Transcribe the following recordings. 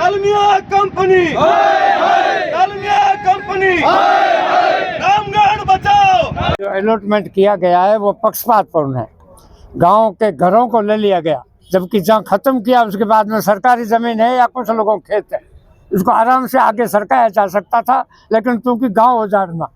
Dalmia company, Dalmia company, Ramgarh बचाओ। जो allotment किया गया है वो पक्षपातपूर्ण है। गांव के घरों को ले लिया गया, जबकि जहाँ खत्म किया उसके बाद में सरकारी जमीन है या कुछ लोगों के खेत है, उसको आराम से आगे सरकाया जा सकता था। लेकिन क्योंकि गांव उजाड़ना,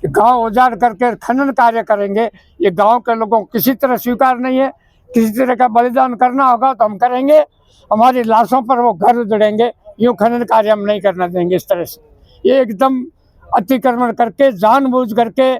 गांव उजाड़ करके खनन कार्य करेंगे, ये गांव के लोगों को किसी तरह स्वीकार नहीं है। किसी तरह का बलिदान करना होगा तो हम करेंगे, हमारी लाशों पर वो घर उजड़ेंगे, यूँ खनन कार्य हम नहीं करना देंगे। इस तरह से ये एकदम अतिक्रमण करके जानबूझ करके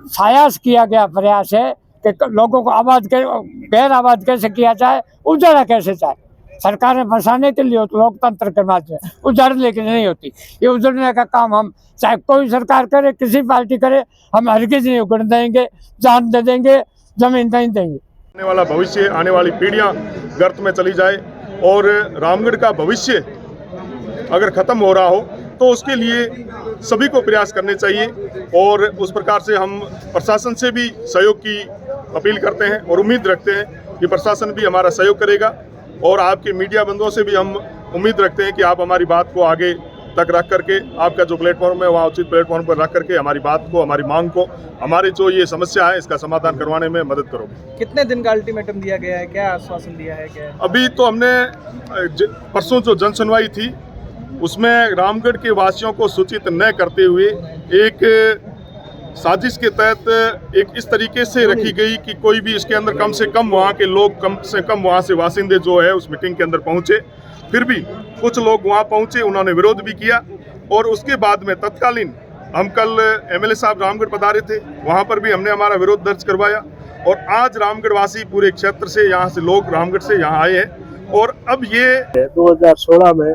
सायास किया गया प्रयास है कि लोगों को आबाद गैर आबाद कैसे किया जाए, उजाड़ा कैसे जाए। सरकारें बसाने के लिए तो लोकतंत्र के माध्यम उजाड़ने के लिए नहीं होती। ये उजड़ने का काम हम चाहे कोई सरकार करे, किसी पार्टी करे, हम हरगिज नहीं उगड़ देंगे, जान दे देंगे, जमीन नहीं देंगे। आने वाला भविष्य, आने वाली पीढ़ियां गर्त में चली जाए और रामगढ़ का भविष्य अगर खत्म हो रहा हो तो उसके लिए सभी को प्रयास करने चाहिए। और उस प्रकार से हम प्रशासन से भी सहयोग की अपील करते हैं और उम्मीद रखते हैं कि प्रशासन भी हमारा सहयोग करेगा। और आपके मीडिया बंधुओं से भी हम उम्मीद रखते हैं कि आप हमारी बात को आगे तक रख करके, आपका जो प्लेटफॉर्म है वहाँ उचित प्लेटफॉर्म पर रख करके हमारी बात को, हमारी मांग को, हमारी जो ये समस्या है इसका समाधान करवाने में मदद करोगे। कितने दिन का अल्टीमेटम दिया गया है, क्या आश्वासन दिया है, क्या है? अभी तो हमने परसों जो जन सुनवाई थी उसमें रामगढ़ के वासियों को सूचित न करते हुए एक साजिश के तहत एक इस तरीके से रखी गई कि कोई भी इसके अंदर कम से कम वहाँ के लोग, कम से कम वहाँ से वासिंदे जो है उस मीटिंग के अंदर पहुँचे। फिर भी कुछ लोग वहाँ पहुँचे, उन्होंने विरोध भी किया। और उसके बाद में तत्कालीन हम कल एमएलए साहब रामगढ़ पधारे थे, वहाँ पर भी हमने हमारा विरोध दर्ज करवाया। और आज रामगढ़ वासी पूरे क्षेत्र से, यहाँ से लोग रामगढ़ से यहाँ आए हैं। और अब ये 2016 में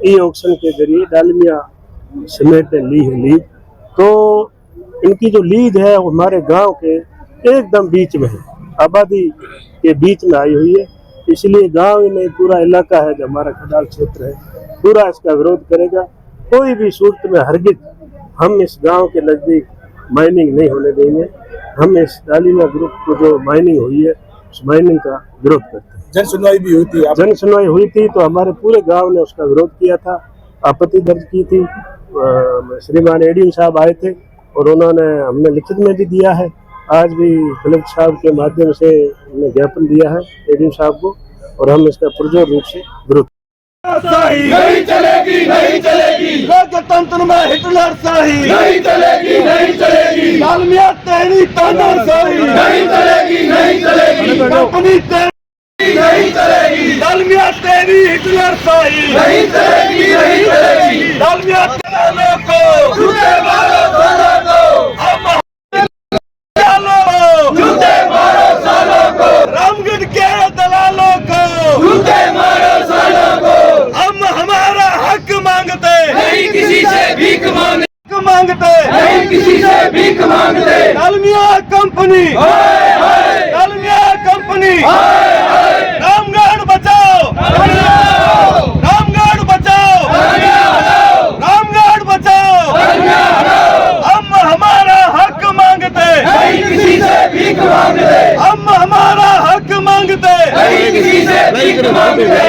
ई ऑक्शन के जरिए डालमिया समेत ने ली है लीज। तो इनकी जो लीज है वो हमारे गांव के एकदम बीच में है, आबादी के बीच में आई हुई है। इसलिए गांव ही नहीं, पूरा इलाका है जो हमारा खदाल क्षेत्र है, पूरा इसका विरोध करेगा। कोई भी सूरत में हरगिज हम इस गांव के नज़दीक माइनिंग नहीं होने देंगे। हम इस डालमिया ग्रुप को जो माइनिंग हुई है उस माइनिंग का विरोध करते हैं। जन सुनवाई भी हुई थी, जन सुनवाई हुई थी तो हमारे पूरे गांव ने उसका विरोध किया था, आपत्ति दर्ज की थी। श्रीमान एडीएम साहब आए थे और उन्होंने, हमने लिखित में भी दिया है, आज भी कलेक्टर साहब के माध्यम से हमने ज्ञापन दिया है एडीएम साहब को। और हम इसका पुरजोर रूप से विरोध नहीं चलेगी, नहीं चलेगी। लोकतंत्र में हिटलर शाही नहीं चलेगी, नहीं चलेगी। डालमिया तेरी तानाशाही नहीं चलेगी, नहीं चलेगी। कंपनी तेरी नहीं चलेगी, डालमिया तेरी हिटलर शाही नहीं चलेगी, नहीं चलेगी। डालमिया दलालों को जूते मारो, सालों को हम जूते मारो, सालों को रामगढ़ के दलालों को जूते मारो, सालों को। हम हमारा हक मांगते नहीं, किसी से भीख मांगते नहीं, किसी से भीख मांगते। डालमिया कंपनी, डालमिया कंपनी, रामगढ़ बचाओ, रामगढ़ बचाओ, रामगढ़ बचाओ। हम हमारा हक मांगते नहीं, किसी से भीख मांगते। हम हमारा हक मांगते नहीं, किसी से भीख मांगते।